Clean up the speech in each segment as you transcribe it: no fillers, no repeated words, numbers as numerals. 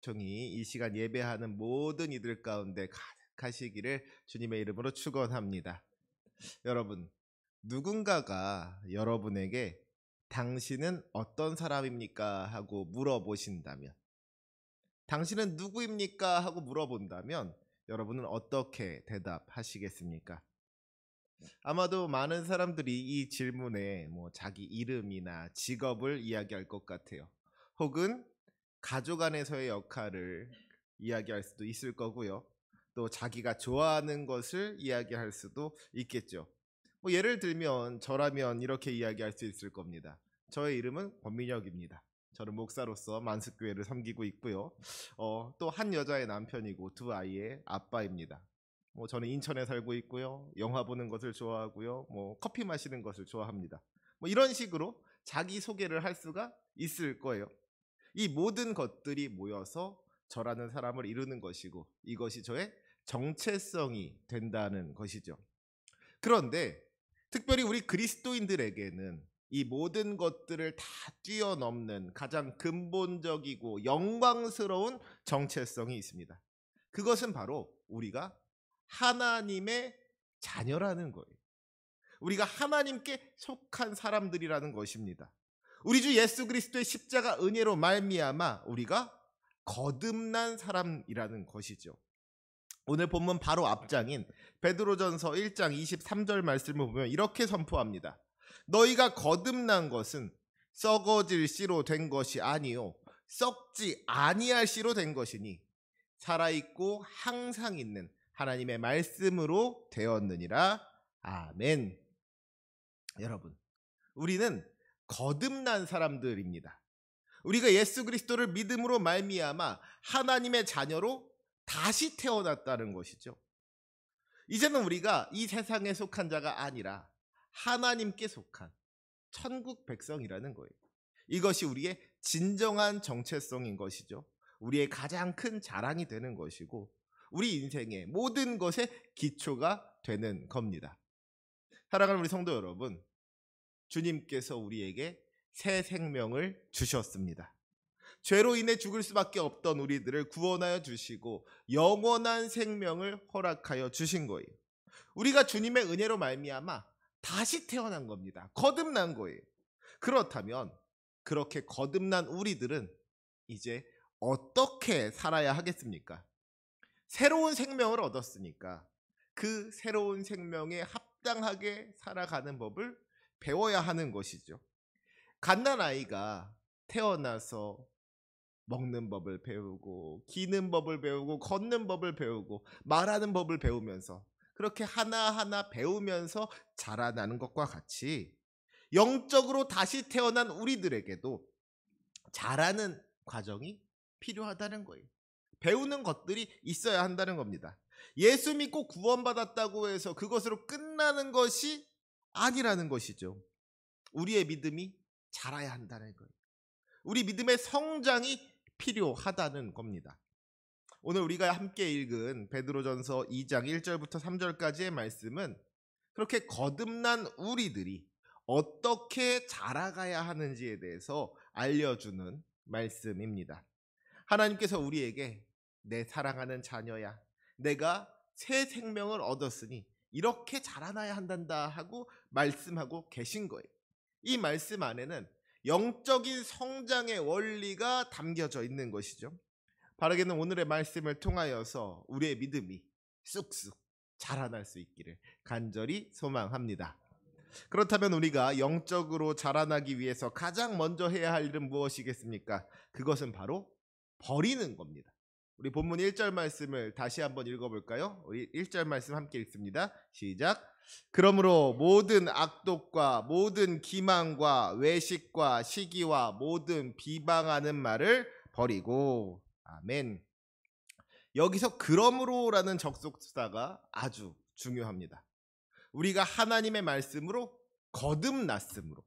총이 이 시간 예배하는 모든 이들 가운데 가득하시기를 주님의 이름으로 축원합니다. 여러분, 누군가가 여러분에게 당신은 어떤 사람입니까? 하고 물어보신다면, 당신은 누구입니까? 하고 물어본다면 여러분은 어떻게 대답하시겠습니까? 아마도 많은 사람들이 이 질문에 자기 이름이나 직업을 이야기할 것 같아요. 혹은 가족 안에서의 역할을 이야기할 수도 있을 거고요. 또 자기가 좋아하는 것을 이야기할 수도 있겠죠. 예를 들면 저라면 이렇게 이야기할 수 있을 겁니다. 저의 이름은 권민혁입니다. 저는 목사로서 만습교회를 섬기고 있고요. 또 한 여자의 남편이고 두 아이의 아빠입니다. 저는 인천에 살고 있고요. 영화 보는 것을 좋아하고요. 커피 마시는 것을 좋아합니다. 이런 식으로 자기 소개를 할 수가 있을 거예요. 이 모든 것들이 모여서 저라는 사람을 이루는 것이고 이것이 저의 정체성이 된다는 것이죠. 그런데 특별히 우리 그리스도인들에게는 이 모든 것들을 다 뛰어넘는 가장 근본적이고 영광스러운 정체성이 있습니다. 그것은 바로 우리가 하나님의 자녀라는 거예요. 우리가 하나님께 속한 사람들이라는 것입니다. 우리 주 예수 그리스도의 십자가 은혜로 말미암아 우리가 거듭난 사람이라는 것이죠. 오늘 본문 바로 앞장인 베드로전서 1장 23절 말씀을 보면 이렇게 선포합니다. 너희가 거듭난 것은 썩어질 씨로 된 것이 아니요 썩지 아니할 씨로 된 것이니 살아있고 항상 있는 하나님의 말씀으로 되었느니라. 아멘. 여러분, 우리는 거듭난 사람들입니다. 우리가 예수 그리스도를 믿음으로 말미암아 하나님의 자녀로 다시 태어났다는 것이죠. 이제는 우리가 이 세상에 속한 자가 아니라 하나님께 속한 천국 백성이라는 거예요. 이것이 우리의 진정한 정체성인 것이죠. 우리의 가장 큰 자랑이 되는 것이고 우리 인생의 모든 것의 기초가 되는 겁니다. 사랑하는 우리 성도 여러분, 주님께서 우리에게 새 생명을 주셨습니다. 죄로 인해 죽을 수밖에 없던 우리들을 구원하여 주시고 영원한 생명을 허락하여 주신 거예요. 우리가 주님의 은혜로 말미암아 다시 태어난 겁니다. 거듭난 거예요. 그렇다면 그렇게 거듭난 우리들은 이제 어떻게 살아야 하겠습니까? 새로운 생명을 얻었으니까 그 새로운 생명에 합당하게 살아가는 법을 배워야 하는 것이죠. 갓난아이가 태어나서 먹는 법을 배우고 기는 법을 배우고 걷는 법을 배우고 말하는 법을 배우면서 그렇게 하나하나 배우면서 자라나는 것과 같이 영적으로 다시 태어난 우리들에게도 자라는 과정이 필요하다는 거예요. 배우는 것들이 있어야 한다는 겁니다. 예수 믿고 구원받았다고 해서 그것으로 끝나는 것이 아니라는 것이죠. 우리의 믿음이 자라야 한다는 거예요. 우리 믿음의 성장이 필요하다는 겁니다. 오늘 우리가 함께 읽은 베드로전서 2장 1절부터 3절까지의 말씀은 그렇게 거듭난 우리들이 어떻게 자라가야 하는지에 대해서 알려주는 말씀입니다. 하나님께서 우리에게 내 사랑하는 자녀야, 내가 새 생명을 얻었으니 이렇게 자라나야 한단다 하고 말씀하고 계신 거예요. 이 말씀 안에는 영적인 성장의 원리가 담겨져 있는 것이죠. 바르게는 오늘의 말씀을 통하여서 우리의 믿음이 쑥쑥 자라날 수 있기를 간절히 소망합니다. 그렇다면 우리가 영적으로 자라나기 위해서 가장 먼저 해야 할 일은 무엇이겠습니까? 그것은 바로 버리는 겁니다. 우리 본문 1절 말씀을 다시 한번 읽어볼까요? 우리 1절 말씀 함께 읽습니다. 시작. 그러므로 모든 악독과 모든 기망과 외식과 시기와 모든 비방하는 말을 버리고. 아멘. 여기서 그러므로라는 접속사가 아주 중요합니다. 우리가 하나님의 말씀으로 거듭났으므로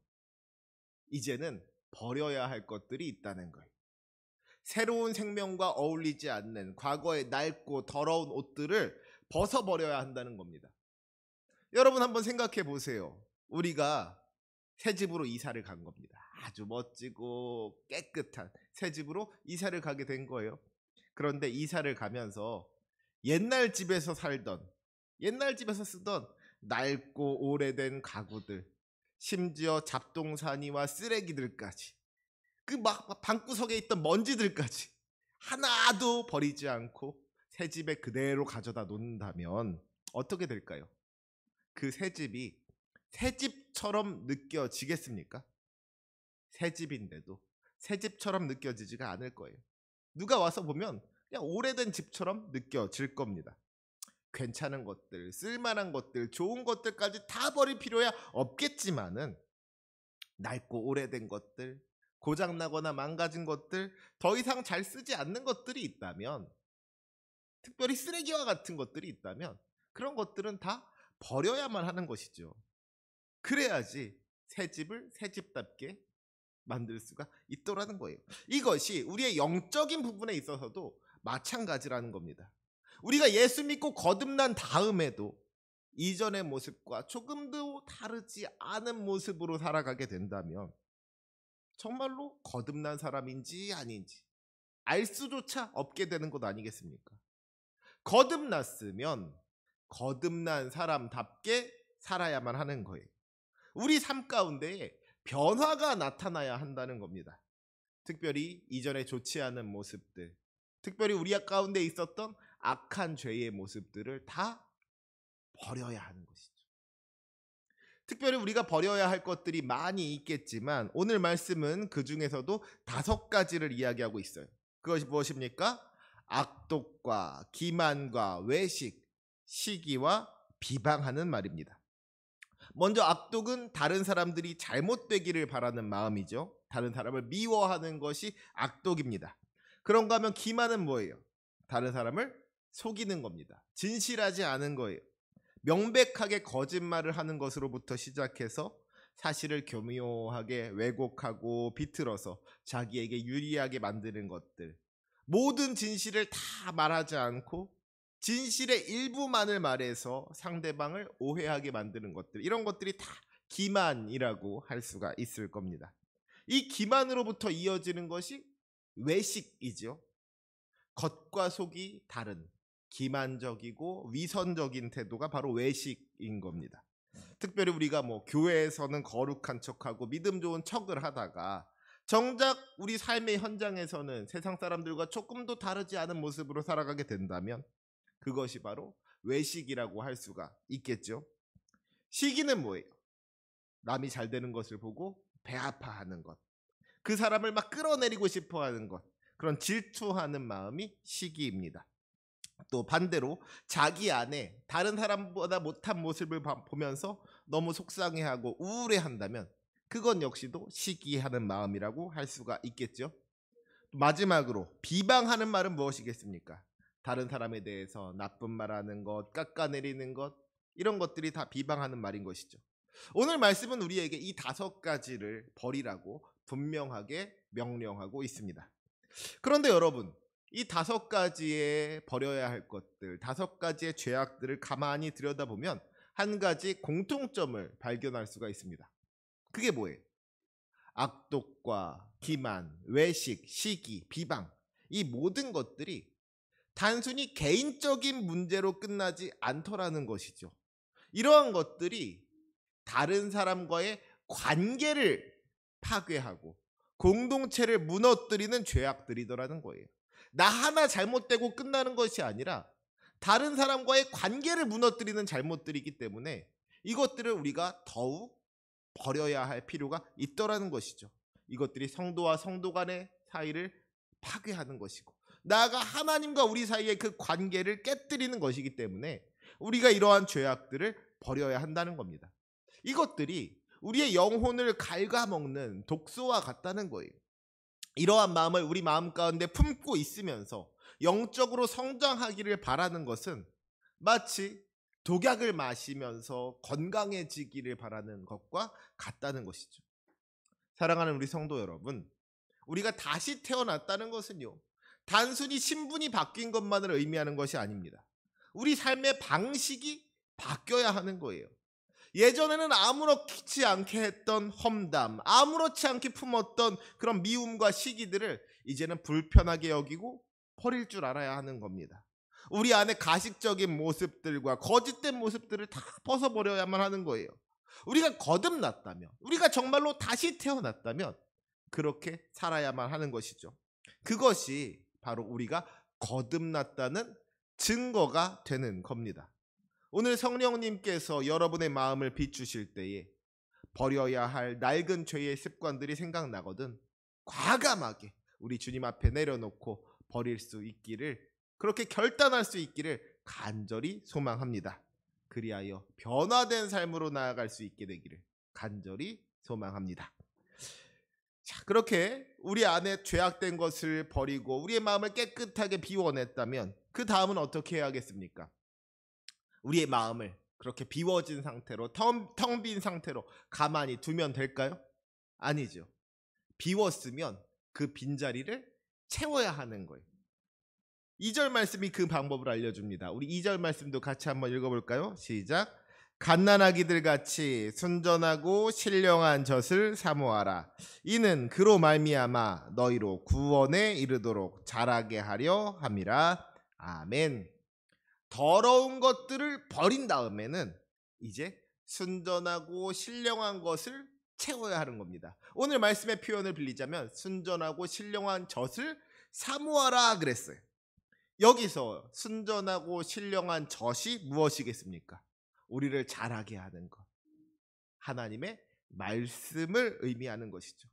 이제는 버려야 할 것들이 있다는 거예요. 새로운 생명과 어울리지 않는 과거의 낡고 더러운 옷들을 벗어버려야 한다는 겁니다. 여러분 한번 생각해 보세요. 우리가 새 집으로 이사를 간 겁니다. 아주 멋지고 깨끗한 새 집으로 이사를 가게 된 거예요. 그런데 이사를 가면서 옛날 집에서 살던, 옛날 집에서 쓰던 낡고 오래된 가구들, 심지어 잡동사니와 쓰레기들까지, 그 막 방구석에 있던 먼지들까지 하나도 버리지 않고 새 집에 그대로 가져다 놓는다면 어떻게 될까요? 그 새 집이 새 집처럼 느껴지겠습니까? 새 집인데도 새 집처럼 느껴지지가 않을 거예요. 누가 와서 보면 그냥 오래된 집처럼 느껴질 겁니다. 괜찮은 것들, 쓸만한 것들, 좋은 것들까지 다 버릴 필요야 없겠지만은 낡고 오래된 것들, 고장나거나 망가진 것들, 더 이상 잘 쓰지 않는 것들이 있다면, 특별히 쓰레기와 같은 것들이 있다면 그런 것들은 다 버려야만 하는 것이죠. 그래야지 새 집을 새 집답게 만들 수가 있더라는 거예요. 이것이 우리의 영적인 부분에 있어서도 마찬가지라는 겁니다. 우리가 예수 믿고 거듭난 다음에도 이전의 모습과 조금도 다르지 않은 모습으로 살아가게 된다면 정말로 거듭난 사람인지 아닌지 알 수조차 없게 되는 것 아니겠습니까? 거듭났으면 거듭난 사람답게 살아야만 하는 거예요. 우리 삶 가운데에 변화가 나타나야 한다는 겁니다. 특별히 이전에 좋지 않은 모습들, 특별히 우리 가운데 있었던 악한 죄의 모습들을 다 버려야 하는 것이죠. 특별히 우리가 버려야 할 것들이 많이 있겠지만 오늘 말씀은 그 중에서도 5가지를 이야기하고 있어요. 그것이 무엇입니까? 악독과 기만과 외식, 시기와 비방하는 말입니다. 먼저 악독은 다른 사람들이 잘못되기를 바라는 마음이죠. 다른 사람을 미워하는 것이 악독입니다. 그런가 하면 기만은 뭐예요? 다른 사람을 속이는 겁니다. 진실하지 않은 거예요. 명백하게 거짓말을 하는 것으로부터 시작해서 사실을 교묘하게 왜곡하고 비틀어서 자기에게 유리하게 만드는 것들, 모든 진실을 다 말하지 않고 진실의 일부만을 말해서 상대방을 오해하게 만드는 것들, 이런 것들이 다 기만이라고 할 수가 있을 겁니다. 이 기만으로부터 이어지는 것이 외식이죠. 겉과 속이 다른 기만적이고 위선적인 태도가 바로 외식인 겁니다. 특별히 우리가 교회에서는 거룩한 척하고 믿음 좋은 척을 하다가 정작 우리 삶의 현장에서는 세상 사람들과 조금도 다르지 않은 모습으로 살아가게 된다면 그것이 바로 외식이라고 할 수가 있겠죠. 시기는 뭐예요? 남이 잘 되는 것을 보고 배 아파하는 것, 그 사람을 막 끌어내리고 싶어하는 것, 그런 질투하는 마음이 시기입니다. 또 반대로 자기 안에 다른 사람보다 못한 모습을 보면서 너무 속상해하고 우울해한다면 그건 역시도 시기하는 마음이라고 할 수가 있겠죠. 마지막으로 비방하는 말은 무엇이겠습니까? 다른 사람에 대해서 나쁜 말하는 것, 깎아내리는 것, 이런 것들이 다 비방하는 말인 것이죠. 오늘 말씀은 우리에게 이 5가지를 버리라고 분명하게 명령하고 있습니다. 그런데 여러분, 이 5가지의 버려야 할 것들, 5가지의 죄악들을 가만히 들여다보면 한 가지 공통점을 발견할 수가 있습니다. 그게 뭐예요? 악독과 기만, 외식, 시기, 비방, 이 모든 것들이 단순히 개인적인 문제로 끝나지 않더라는 것이죠. 이러한 것들이 다른 사람과의 관계를 파괴하고 공동체를 무너뜨리는 죄악들이더라는 거예요. 나 하나 잘못되고 끝나는 것이 아니라 다른 사람과의 관계를 무너뜨리는 잘못들이기 때문에 이것들을 우리가 더욱 버려야 할 필요가 있더라는 것이죠. 이것들이 성도와 성도 간의 사이를 파괴하는 것이고 나아가 하나님과 우리 사이의 그 관계를 깨뜨리는 것이기 때문에 우리가 이러한 죄악들을 버려야 한다는 겁니다. 이것들이 우리의 영혼을 갉아먹는 독소와 같다는 거예요. 이러한 마음을 우리 마음 가운데 품고 있으면서 영적으로 성장하기를 바라는 것은 마치 독약을 마시면서 건강해지기를 바라는 것과 같다는 것이죠. 사랑하는 우리 성도 여러분, 우리가 다시 태어났다는 것은요, 단순히 신분이 바뀐 것만을 의미하는 것이 아닙니다. 우리 삶의 방식이 바뀌어야 하는 거예요. 예전에는 아무렇지 않게 했던 험담, 아무렇지 않게 품었던 그런 미움과 시기들을 이제는 불편하게 여기고 버릴 줄 알아야 하는 겁니다. 우리 안에 가식적인 모습들과 거짓된 모습들을 다 벗어버려야만 하는 거예요. 우리가 거듭났다면, 우리가 정말로 다시 태어났다면 그렇게 살아야만 하는 것이죠. 그것이 바로 우리가 거듭났다는 증거가 되는 겁니다. 오늘 성령님께서 여러분의 마음을 비추실 때에 버려야 할 낡은 죄의 습관들이 생각나거든 과감하게 우리 주님 앞에 내려놓고 버릴 수 있기를, 그렇게 결단할 수 있기를 간절히 소망합니다. 그리하여 변화된 삶으로 나아갈 수 있게 되기를 간절히 소망합니다. 자, 그렇게 우리 안에 죄악된 것을 버리고 우리의 마음을 깨끗하게 비워냈다면 그 다음은 어떻게 해야겠습니까? 우리의 마음을 그렇게 비워진 상태로 텅 빈 상태로 가만히 두면 될까요? 아니죠. 비웠으면 그 빈자리를 채워야 하는 거예요. 2절 말씀이 그 방법을 알려줍니다. 우리 2절 말씀도 같이 한번 읽어볼까요? 시작. 갓난아기들 같이 순전하고 신령한 젖을 사모하라. 이는 그로 말미암아 너희로 구원에 이르도록 자라게 하려 함이라. 아멘. 더러운 것들을 버린 다음에는 이제 순전하고 신령한 것을 채워야 하는 겁니다. 오늘 말씀의 표현을 빌리자면 순전하고 신령한 젖을 사모하라 그랬어요. 여기서 순전하고 신령한 젖이 무엇이겠습니까? 우리를 자라게 하는 것, 하나님의 말씀을 의미하는 것이죠.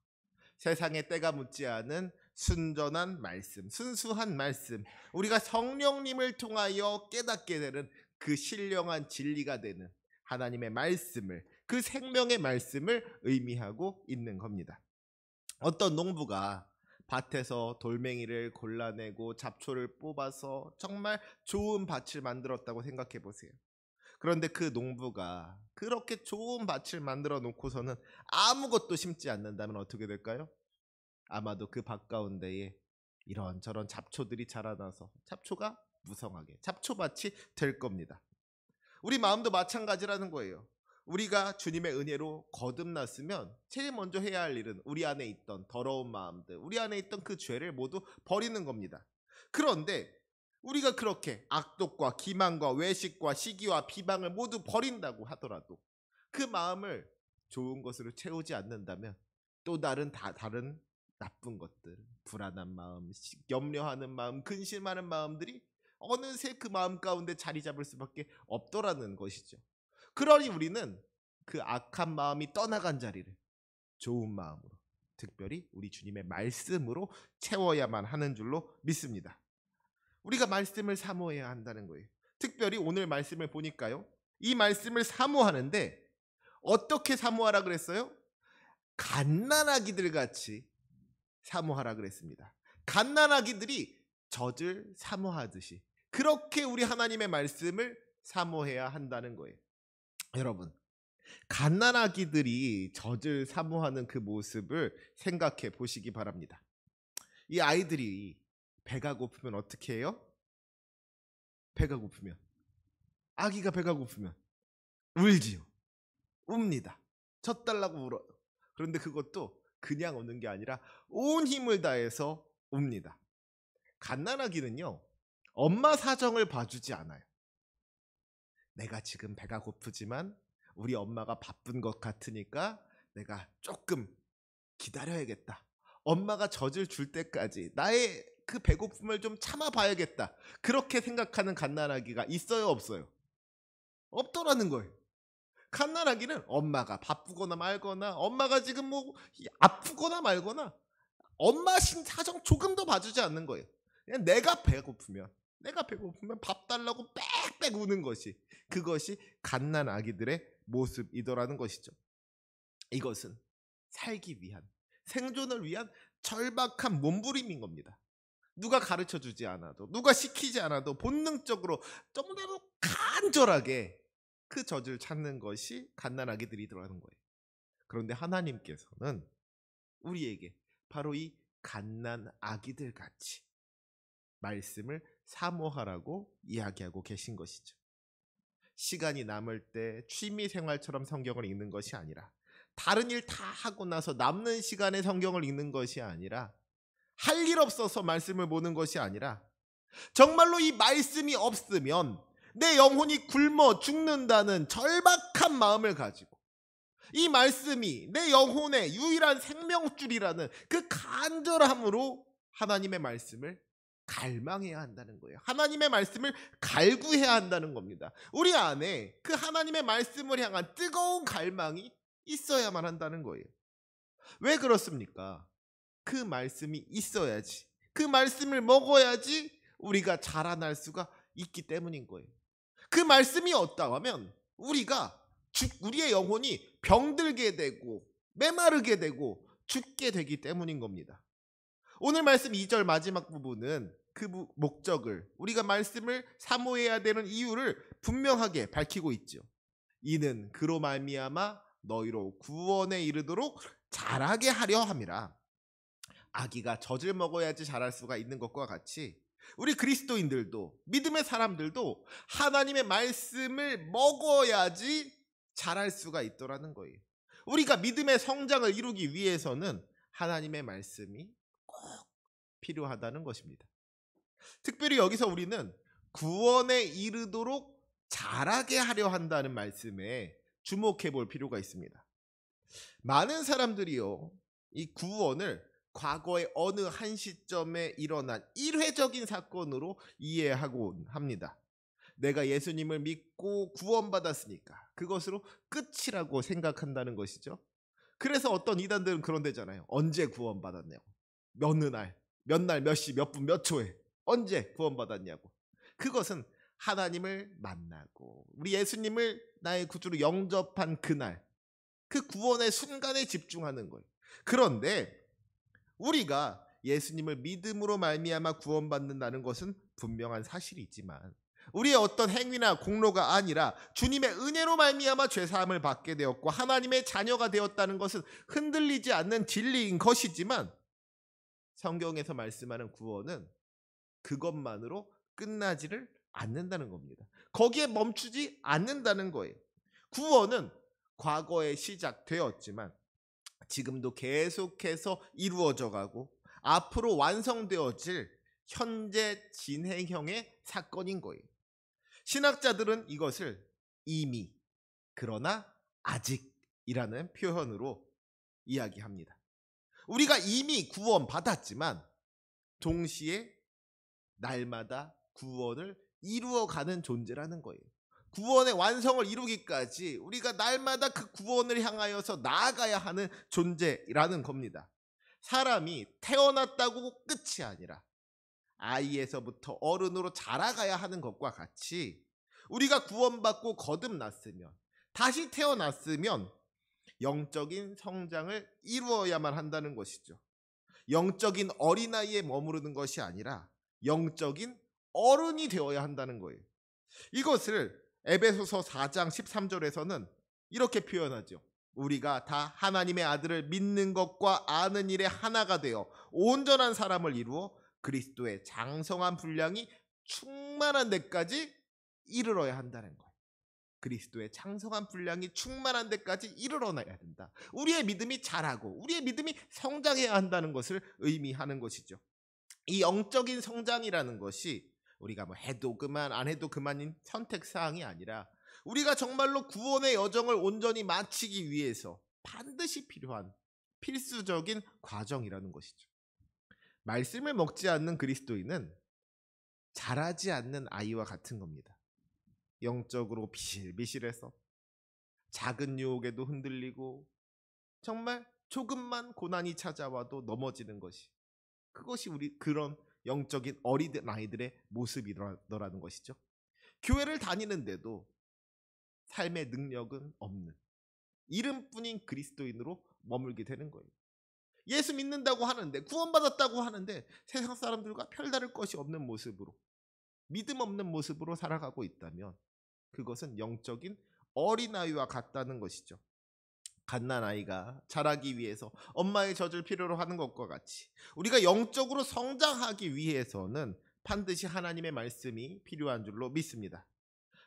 세상에 때가 묻지 않은 순전한 말씀, 순수한 말씀, 우리가 성령님을 통하여 깨닫게 되는 그 신령한 진리가 되는 하나님의 말씀을, 그 생명의 말씀을 의미하고 있는 겁니다. 어떤 농부가 밭에서 돌멩이를 골라내고 잡초를 뽑아서 정말 좋은 밭을 만들었다고 생각해 보세요. 그런데 그 농부가 그렇게 좋은 밭을 만들어 놓고서는 아무것도 심지 않는다면 어떻게 될까요? 아마도 그 밭 가운데에 이런저런 잡초들이 자라나서 잡초가 무성하게 잡초밭이 될 겁니다. 우리 마음도 마찬가지라는 거예요. 우리가 주님의 은혜로 거듭났으면 제일 먼저 해야 할 일은 우리 안에 있던 더러운 마음들, 우리 안에 있던 그 죄를 모두 버리는 겁니다. 그런데 우리가 그렇게 악독과 기만과 외식과 시기와 비방을 모두 버린다고 하더라도 그 마음을 좋은 것으로 채우지 않는다면 또 다른 나쁜 것들, 불안한 마음, 염려하는 마음, 근심하는 마음들이 어느새 그 마음 가운데 자리 잡을 수밖에 없더라는 것이죠. 그러니 우리는 그 악한 마음이 떠나간 자리를 좋은 마음으로, 특별히 우리 주님의 말씀으로 채워야만 하는 줄로 믿습니다. 우리가 말씀을 사모해야 한다는 거예요. 특별히 오늘 말씀을 보니까요, 이 말씀을 사모하는데 어떻게 사모하라 그랬어요? 갓난아기들 같이 사모하라 그랬습니다. 갓난아기들이 젖을 사모하듯이 그렇게 우리 하나님의 말씀을 사모해야 한다는 거예요. 여러분, 갓난아기들이 젖을 사모하는 그 모습을 생각해 보시기 바랍니다. 이 아이들이 배가 고프면 어떻게 해요? 배가 고프면, 아기가 배가 고프면 울지요. 웁니다. 젖 달라고 울어요. 그런데 그것도 그냥 우는 게 아니라 온 힘을 다해서 웁니다. 갓난아기는요, 엄마 사정을 봐주지 않아요. 내가 지금 배가 고프지만 우리 엄마가 바쁜 것 같으니까 내가 조금 기다려야겠다. 엄마가 젖을 줄 때까지 나의 그 배고픔을 좀 참아봐야겠다. 그렇게 생각하는 갓난아기가 있어요, 없어요? 없더라는 거예요. 갓난아기는 엄마가 바쁘거나 말거나, 엄마가 지금 뭐 아프거나 말거나 엄마 사정 조금도 봐주지 않는 거예요. 그냥 내가 배고프면 밥 달라고 빽빽 우는 것이, 그것이 갓난아기들의 모습이더라는 것이죠. 이것은 살기 위한, 생존을 위한 절박한 몸부림인 겁니다. 누가 가르쳐주지 않아도, 누가 시키지 않아도 본능적으로 너무나도 간절하게 그 젖을 찾는 것이 갓난아기들이더라는 거예요. 그런데 하나님께서는 우리에게 바로 이 갓난아기들 같이 말씀을 사모하라고 이야기하고 계신 것이죠. 시간이 남을 때 취미생활처럼 성경을 읽는 것이 아니라, 다른 일 다 하고 나서 남는 시간에 성경을 읽는 것이 아니라, 할 일 없어서 말씀을 보는 것이 아니라 정말로 이 말씀이 없으면 내 영혼이 굶어 죽는다는 절박한 마음을 가지고 이 말씀이 내 영혼의 유일한 생명줄이라는 그 간절함으로 하나님의 말씀을 갈망해야 한다는 거예요. 하나님의 말씀을 갈구해야 한다는 겁니다. 우리 안에 그 하나님의 말씀을 향한 뜨거운 갈망이 있어야만 한다는 거예요. 왜 그렇습니까? 그 말씀이 있어야지, 그 말씀을 먹어야지 우리가 자라날 수가 있기 때문인 거예요. 그 말씀이 없다고 하면 우리의 영혼이 병들게 되고 메마르게 되고 죽게 되기 때문인 겁니다. 오늘 말씀 2절 마지막 부분은 그 목적을, 우리가 말씀을 사모해야 되는 이유를 분명하게 밝히고 있죠. 이는 그로 말미암아 너희로 구원에 이르도록 자라게 하려 함이라. 아기가 젖을 먹어야지 자랄 수가 있는 것과 같이 우리 그리스도인들도, 믿음의 사람들도 하나님의 말씀을 먹어야지 자랄 수가 있더라는 거예요. 우리가 믿음의 성장을 이루기 위해서는 하나님의 말씀이 꼭 필요하다는 것입니다. 특별히 여기서 우리는 구원에 이르도록 자라게 하려 한다는 말씀에 주목해 볼 필요가 있습니다. 많은 사람들이요, 이 구원을 과거의 어느 한 시점에 일어난 일회적인 사건으로 이해하곤 합니다. 내가 예수님을 믿고 구원받았으니까 그것으로 끝이라고 생각한다는 것이죠. 그래서 어떤 이단들은 그런 데잖아요. 언제 구원받았냐고. 몇 날, 몇 시, 몇 분, 몇 초에 언제 구원받았냐고. 그것은 하나님을 만나고 우리 예수님을 나의 구주로 영접한 그날, 그 구원의 순간에 집중하는 거예요. 그런데 우리가 예수님을 믿음으로 말미암아 구원받는다는 것은 분명한 사실이지만 우리의 어떤 행위나 공로가 아니라 주님의 은혜로 말미암아 죄사함을 받게 되었고 하나님의 자녀가 되었다는 것은 흔들리지 않는 진리인 것이지만 성경에서 말씀하는 구원은 그것만으로 끝나지를 않는다는 겁니다. 거기에 멈추지 않는다는 거예요. 구원은 과거에 시작되었지만 지금도 계속해서 이루어져 가고 앞으로 완성되어질 현재 진행형의 사건인 거예요. 신학자들은 이것을 이미, 그러나 아직이라는 표현으로 이야기합니다. 우리가 이미 구원받았지만 동시에 날마다 구원을 이루어가는 존재라는 거예요. 구원의 완성을 이루기까지 우리가 날마다 그 구원을 향하여서 나아가야 하는 존재라는 겁니다. 사람이 태어났다고 끝이 아니라 아이에서부터 어른으로 자라가야 하는 것과 같이 우리가 구원받고 거듭났으면, 다시 태어났으면 영적인 성장을 이루어야만 한다는 것이죠. 영적인 어린아이에 머무르는 것이 아니라 영적인 어른이 되어야 한다는 거예요. 이것을 에베소서 4장 13절에서는 이렇게 표현하죠. 우리가 다 하나님의 아들을 믿는 것과 아는 일에 하나가 되어 온전한 사람을 이루어 그리스도의 장성한 분량이 충만한 데까지 이르러야 한다는 거예요. 그리스도의 장성한 분량이 충만한 데까지 이르러나야 된다. 우리의 믿음이 자라고 우리의 믿음이 성장해야 한다는 것을 의미하는 것이죠. 이 영적인 성장이라는 것이 우리가 뭐 해도 그만 안 해도 그만인 선택사항이 아니라 우리가 정말로 구원의 여정을 온전히 마치기 위해서 반드시 필요한 필수적인 과정이라는 것이죠. 말씀을 먹지 않는 그리스도인은 자라지 않는 아이와 같은 겁니다. 영적으로 비실비실해서 작은 유혹에도 흔들리고 정말 조금만 고난이 찾아와도 넘어지는 것이, 그것이 우리 그런 영적인 어린 아이들의 모습이더라는 것이죠. 교회를 다니는데도 삶의 능력은 없는 이름뿐인 그리스도인으로 머물게 되는 거예요. 예수 믿는다고 하는데, 구원받았다고 하는데 세상 사람들과 별다를 것이 없는 모습으로, 믿음 없는 모습으로 살아가고 있다면 그것은 영적인 어린아이와 같다는 것이죠. 갓난아이가 자라기 위해서 엄마의 젖을 필요로 하는 것과 같이 우리가 영적으로 성장하기 위해서는 반드시 하나님의 말씀이 필요한 줄로 믿습니다.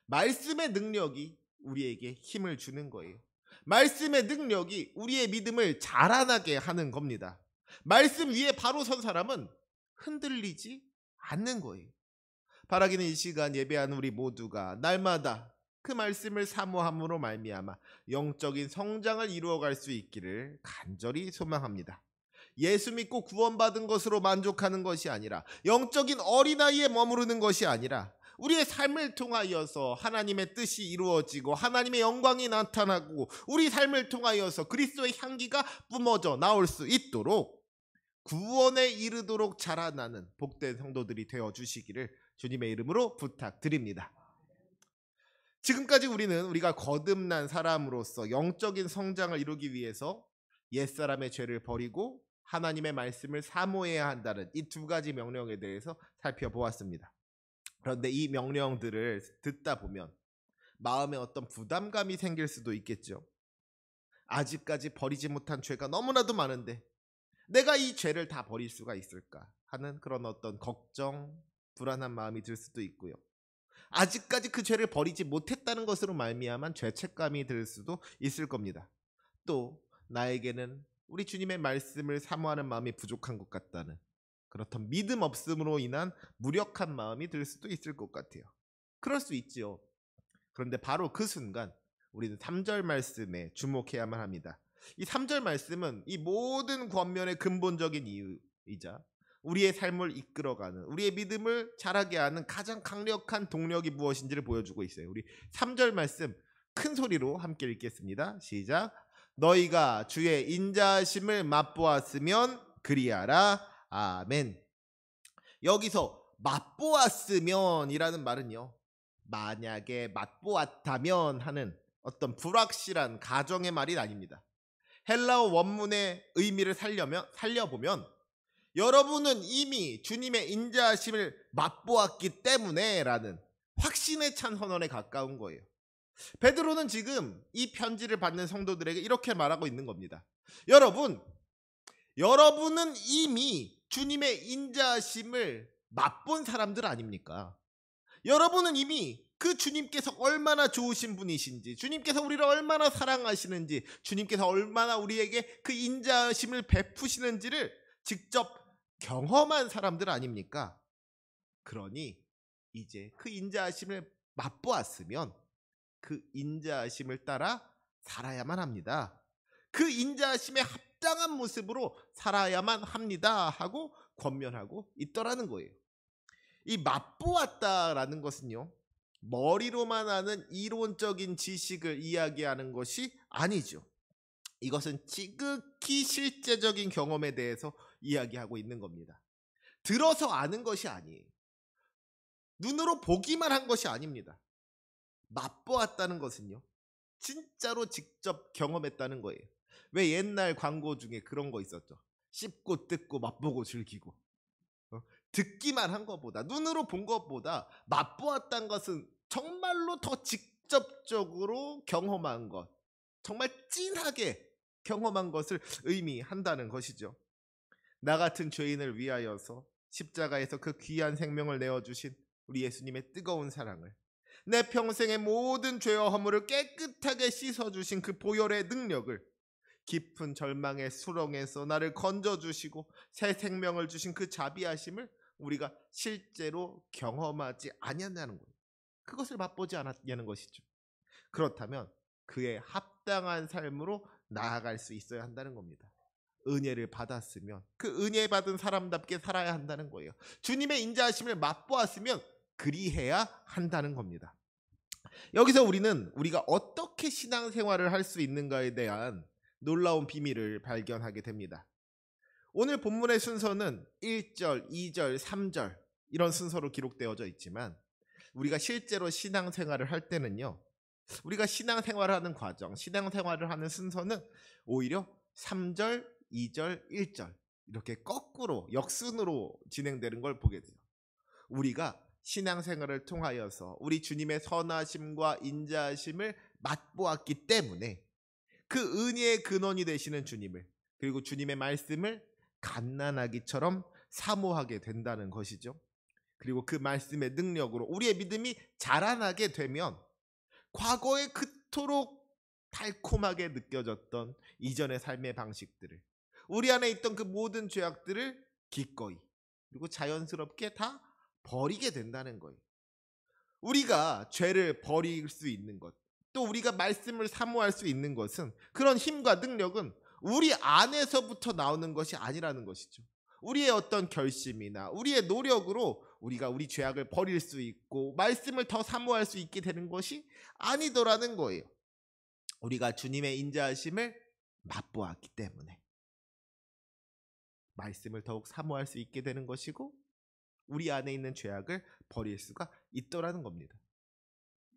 말씀의 능력이 우리에게 힘을 주는 거예요. 말씀의 능력이 우리의 믿음을 자라나게 하는 겁니다. 말씀 위에 바로 선 사람은 흔들리지 않는 거예요. 바라기는 이 시간 예배하는 우리 모두가 날마다 그 말씀을 사모함으로 말미암아 영적인 성장을 이루어갈 수 있기를 간절히 소망합니다. 예수 믿고 구원받은 것으로 만족하는 것이 아니라, 영적인 어린아이에 머무르는 것이 아니라, 우리의 삶을 통하여서 하나님의 뜻이 이루어지고 하나님의 영광이 나타나고 우리 삶을 통하여서 그리스도의 향기가 뿜어져 나올 수 있도록 구원에 이르도록 자라나는 복된 성도들이 되어 주시기를 주님의 이름으로 부탁드립니다. 지금까지 우리가 거듭난 사람으로서 영적인 성장을 이루기 위해서 옛사람의 죄를 버리고 하나님의 말씀을 사모해야 한다는 이 두 가지 명령에 대해서 살펴보았습니다. 그런데 이 명령들을 듣다 보면 마음에 어떤 부담감이 생길 수도 있겠죠. 아직까지 버리지 못한 죄가 너무나도 많은데 내가 이 죄를 다 버릴 수가 있을까 하는 그런 어떤 걱정, 불안한 마음이 들 수도 있고요. 아직까지 그 죄를 버리지 못했다는 것으로 말미암아 죄책감이 들 수도 있을 겁니다. 또 나에게는 우리 주님의 말씀을 사모하는 마음이 부족한 것 같다는 그렇던 믿음 없음으로 인한 무력한 마음이 들 수도 있을 것 같아요. 그럴 수 있지요. 그런데 바로 그 순간 우리는 3절 말씀에 주목해야만 합니다. 이 3절 말씀은 이 모든 권면의 근본적인 이유이자 우리의 삶을 이끌어가는, 우리의 믿음을 자라게 하는 가장 강력한 동력이 무엇인지를 보여주고 있어요. 우리 3절 말씀 큰 소리로 함께 읽겠습니다. 시작. 너희가 주의 인자하심을 맛보았으면 그리하라. 아멘. 여기서 맛보았으면 이라는 말은요, 만약에 맛보았다면 하는 어떤 불확실한 가정의 말이 아닙니다. 헬라어 원문의 의미를 살려보면 여러분은 이미 주님의 인자하심을 맛보았기 때문에 라는 확신에 찬 선언에 가까운 거예요. 베드로는 지금 이 편지를 받는 성도들에게 이렇게 말하고 있는 겁니다. 여러분은 이미 주님의 인자하심을 맛본 사람들 아닙니까? 여러분은 이미 그 주님께서 얼마나 좋으신 분이신지, 주님께서 우리를 얼마나 사랑하시는지, 주님께서 얼마나 우리에게 그 인자하심을 베푸시는지를 직접 경험한 사람들 아닙니까? 그러니 이제 그 인자하심을 맛보았으면 그 인자하심을 따라 살아야만 합니다. 그 인자하심에 합당한 모습으로 살아야만 합니다 하고 권면하고 있더라는 거예요. 이 맛보았다라는 것은요, 머리로만 아는 이론적인 지식을 이야기하는 것이 아니죠. 이것은 지극히 실제적인 경험에 대해서 이야기하고 있는 겁니다. 들어서 아는 것이 아니에요. 눈으로 보기만 한 것이 아닙니다. 맛보았다는 것은요, 진짜로 직접 경험했다는 거예요. 왜 옛날 광고 중에 그런 거 있었죠. 씹고 뜯고 맛보고 즐기고. 듣기만 한 것보다, 눈으로 본 것보다 맛보았다는 것은 정말로 더 직접적으로 경험한 것, 정말 찐하게 경험한 것을 의미한다는 것이죠. 나 같은 죄인을 위하여서 십자가에서 그 귀한 생명을 내어주신 우리 예수님의 뜨거운 사랑을, 내 평생의 모든 죄와 허물을 깨끗하게 씻어주신 그 보혈의 능력을, 깊은 절망의 수렁에서 나를 건져주시고 새 생명을 주신 그 자비하심을 우리가 실제로 경험하지 아니하냐는 거예요. 그것을 맛보지 않았냐는 것이죠. 그렇다면 그의 합당한 삶으로 나아갈 수 있어야 한다는 겁니다. 은혜를 받았으면 그 은혜 받은 사람답게 살아야 한다는 거예요. 주님의 인자하심을 맛보았으면 그리해야 한다는 겁니다. 여기서 우리가 어떻게 신앙생활을 할 수 있는가에 대한 놀라운 비밀을 발견하게 됩니다. 오늘 본문의 순서는 1절, 2절, 3절 이런 순서로 기록되어져 있지만 우리가 실제로 신앙생활을 할 때는요, 우리가 신앙생활을 하는 과정, 신앙생활을 하는 순서는 오히려 3절, 2절, 1절 이렇게 거꾸로 역순으로 진행되는 걸 보게 돼요. 우리가 신앙생활을 통하여서 우리 주님의 선하심과 인자하심을 맛보았기 때문에 그 은혜의 근원이 되시는 주님을, 그리고 주님의 말씀을 갓난아기처럼 사모하게 된다는 것이죠. 그리고 그 말씀의 능력으로 우리의 믿음이 자라나게 되면 과거에 그토록 달콤하게 느껴졌던 이전의 삶의 방식들을, 우리 안에 있던 그 모든 죄악들을 기꺼이 그리고 자연스럽게 다 버리게 된다는 거예요. 우리가 죄를 버릴 수 있는 것, 또 우리가 말씀을 사모할 수 있는 것은, 그런 힘과 능력은 우리 안에서부터 나오는 것이 아니라는 것이죠. 우리의 어떤 결심이나 우리의 노력으로 우리가 우리 죄악을 버릴 수 있고 말씀을 더 사모할 수 있게 되는 것이 아니더라는 거예요. 우리가 주님의 인자하심을 맛보았기 때문에 말씀을 더욱 사모할 수 있게 되는 것이고, 우리 안에 있는 죄악을 버릴 수가 있더라는 겁니다.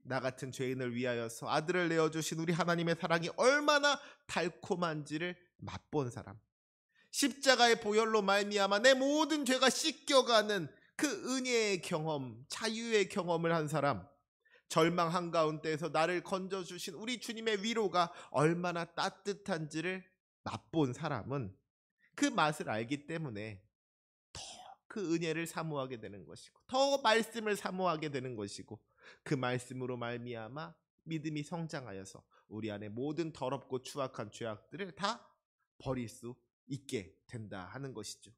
나 같은 죄인을 위하여서 아들을 내어주신 우리 하나님의 사랑이 얼마나 달콤한지를 맛본 사람, 십자가의 보혈로 말미암아 내 모든 죄가 씻겨가는 그 은혜의 경험, 자유의 경험을 한 사람, 절망 한가운데에서 나를 건져주신 우리 주님의 위로가 얼마나 따뜻한지를 맛본 사람은 그 맛을 알기 때문에 더 그 은혜를 사모하게 되는 것이고, 더 말씀을 사모하게 되는 것이고, 그 말씀으로 말미암아 믿음이 성장하여서 우리 안에 모든 더럽고 추악한 죄악들을 다 버릴 수 있게 된다 하는 것이죠.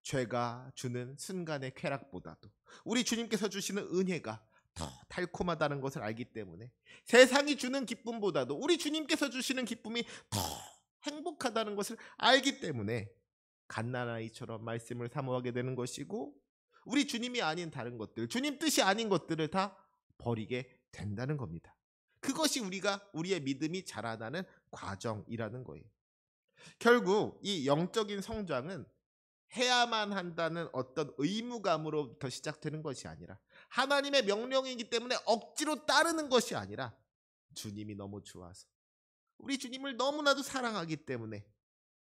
죄가 주는 순간의 쾌락보다도 우리 주님께서 주시는 은혜가 더 달콤하다는 것을 알기 때문에, 세상이 주는 기쁨보다도 우리 주님께서 주시는 기쁨이 더 행복하다는 것을 알기 때문에 갓난아이처럼 말씀을 사모하게 되는 것이고, 우리 주님이 아닌 다른 것들, 주님 뜻이 아닌 것들을 다 버리게 된다는 겁니다. 그것이 우리의 믿음이 자라나는 과정이라는 거예요. 결국 이 영적인 성장은 해야만 한다는 어떤 의무감으로부터 시작되는 것이 아니라, 하나님의 명령이기 때문에 억지로 따르는 것이 아니라, 주님이 너무 좋아서 우리 주님을 너무나도 사랑하기 때문에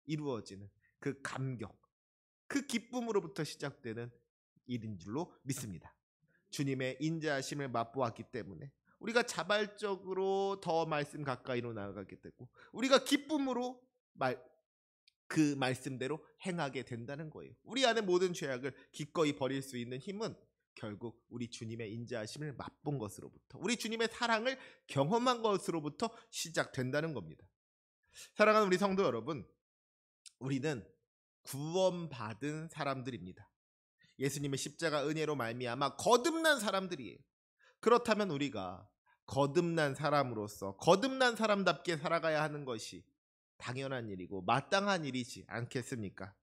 이루어지는 그 감격, 그 기쁨으로부터 시작되는 일인 줄로 믿습니다. 주님의 인자하심을 맛보았기 때문에 우리가 자발적으로 더 말씀 가까이로 나아가게 되고, 우리가 기쁨으로 그 말씀대로 행하게 된다는 거예요. 우리 안에 모든 죄악을 기꺼이 버릴 수 있는 힘은 결국 우리 주님의 인자하심을 맛본 것으로부터, 우리 주님의 사랑을 경험한 것으로부터 시작된다는 겁니다. 사랑하는 우리 성도 여러분, 우리는 구원받은 사람들입니다. 예수님의 십자가 은혜로 말미암아 거듭난 사람들이에요. 그렇다면 우리가 거듭난 사람으로서 거듭난 사람답게 살아가야 하는 것이 당연한 일이고 마땅한 일이지 않겠습니까?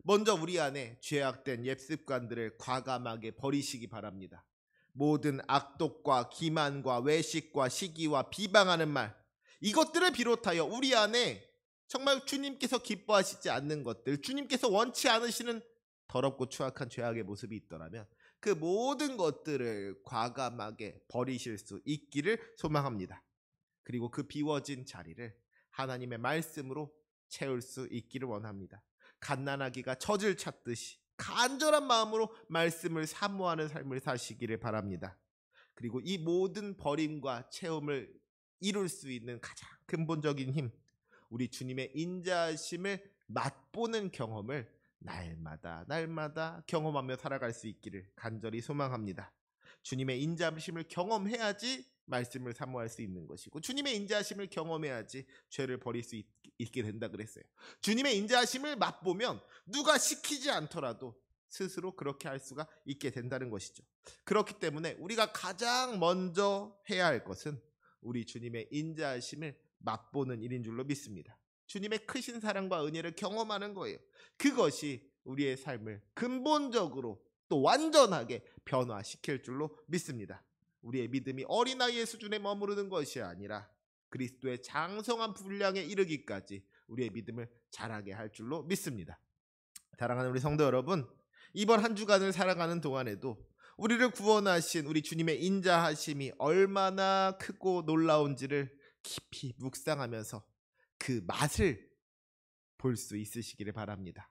먼저 우리 안에 죄악된 옛 습관들을 과감하게 버리시기 바랍니다. 모든 악독과 기만과 외식과 시기와 비방하는 말, 이것들을 비롯하여 우리 안에 정말 주님께서 기뻐하시지 않는 것들, 주님께서 원치 않으시는 더럽고 추악한 죄악의 모습이 있더라면 그 모든 것들을 과감하게 버리실 수 있기를 소망합니다. 그리고 그 비워진 자리를 하나님의 말씀으로 채울 수 있기를 원합니다. 갓난아기가 젖을 찾듯이 간절한 마음으로 말씀을 사모하는 삶을 사시기를 바랍니다. 그리고 이 모든 버림과 체험을 이룰 수 있는 가장 근본적인 힘, 우리 주님의 인자하심을 맛보는 경험을 날마다 경험하며 살아갈 수 있기를 간절히 소망합니다. 주님의 인자하심을 경험해야지 말씀을 사모할 수 있는 것이고, 주님의 인자하심을 경험해야지 죄를 버릴 수 있게 된다 그랬어요. 주님의 인자하심을 맛보면 누가 시키지 않더라도 스스로 그렇게 할 수가 있게 된다는 것이죠. 그렇기 때문에 우리가 가장 먼저 해야 할 것은 우리 주님의 인자하심을 맛보는 일인 줄로 믿습니다. 주님의 크신 사랑과 은혜를 경험하는 거예요. 그것이 우리의 삶을 근본적으로 또 완전하게 변화시킬 줄로 믿습니다. 우리의 믿음이 어린아이의 수준에 머무르는 것이 아니라 그리스도의 장성한 분량에 이르기까지 우리의 믿음을 자라게 할 줄로 믿습니다. 사랑하는 우리 성도 여러분, 이번 한 주간을 살아가는 동안에도 우리를 구원하신 우리 주님의 인자하심이 얼마나 크고 놀라운지를 깊이 묵상하면서 그 맛을 볼 수 있으시기를 바랍니다.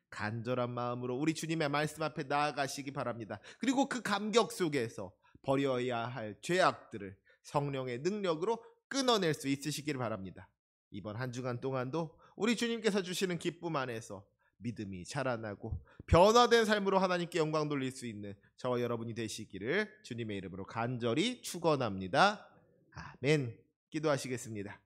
간절한 마음으로 우리 주님의 말씀 앞에 나아가시기 바랍니다. 그리고 그 감격 속에서 버려야 할 죄악들을 성령의 능력으로 끊어낼 수 있으시기를 바랍니다. 이번 한 주간 동안도 우리 주님께서 주시는 기쁨 안에서 믿음이 자라나고 변화된 삶으로 하나님께 영광 돌릴 수 있는 저와 여러분이 되시기를 주님의 이름으로 간절히 축원합니다. 아멘. 기도하시겠습니다.